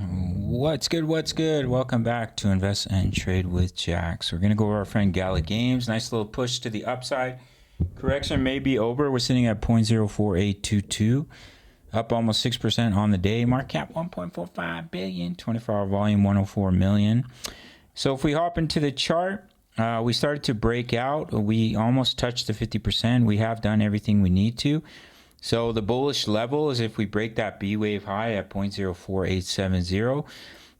What's good? What's good? Welcome back to Invest and Trade with Jack. So we're gonna go over our friend Gala Games. Nice little push to the upside. Correction may be over. We're sitting at 0.04822, up almost 6% on the day. Market cap 1.45 billion. 24-hour volume 104 million. So if we hop into the chart, we started to break out. We almost touched the 50%. We have done everything we need to. So the bullish level is if we break that B wave high at 0.04870.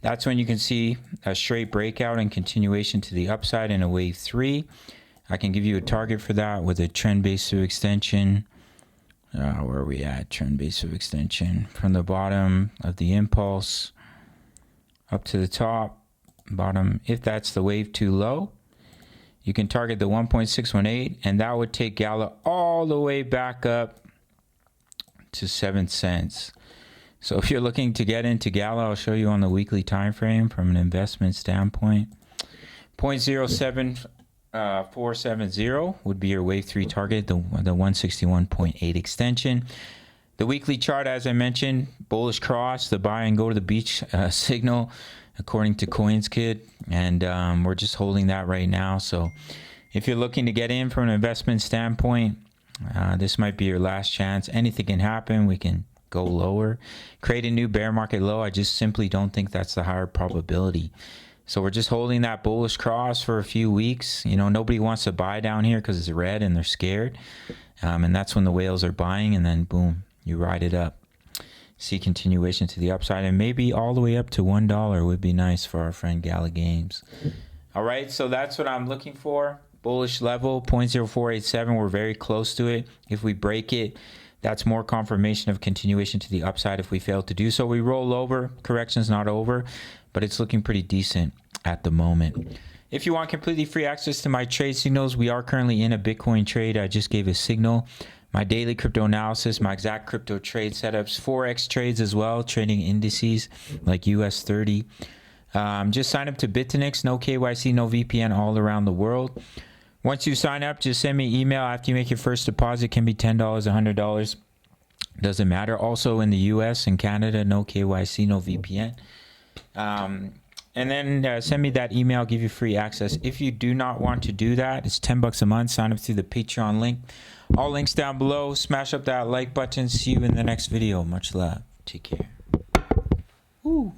That's when you can see a straight breakout and continuation to the upside in a wave 3. I can give you a target for that with a trend base of extension. Where are we at? Trend base of extension from the bottom of the impulse up to the top, bottom. If that's the wave too low, you can target the 1.618, and that would take Gala all the way back up to 7 cents. So if you're looking to get into Gala, I'll show you on the weekly time frame from an investment standpoint. 0.07470 would be your wave 3 target, the 161.8 extension. The weekly chart, as I mentioned, bullish cross, the buy and go to the beach signal, according to CoinsKid, and we're just holding that right now. So if you're looking to get in from an investment standpoint, this might be your last chance. Anything can happen. We can go lower, create a new bear market low. I just simply don't think that's the higher probability. So we're just holding that bullish cross for a few weeks. You know, nobody wants to buy down here because it's red and they're scared. And that's when the whales are buying, and then boom, you ride it up. See continuation to the upside, and maybe all the way up to $1 would be nice for our friend Gala Games. All right, so that's what I'm looking for. Bullish level 0.0487. We're very close to it. If we break it, that's more confirmation of continuation to the upside. If we fail to do so, we roll over. Correction's not over, but it's looking pretty decent at the moment. If you want completely free access to my trade signals, we are currently in a Bitcoin trade. I just gave a signal. My daily crypto analysis, my exact crypto trade setups, Forex trades as well, trading indices like US 30. Just sign up to Bitfinex, no KYC, no VPN, all around the world. Once you sign up, just send me an email after you make your first deposit. It can be $10, $100. Doesn't matter. Also in the US and Canada, no KYC, no VPN. And then send me that email. I'll give you free access. If you do not want to do that, it's $10 a month. Sign up through the Patreon link. All links down below. Smash up that like button. See you in the next video. Much love. Take care. Woo.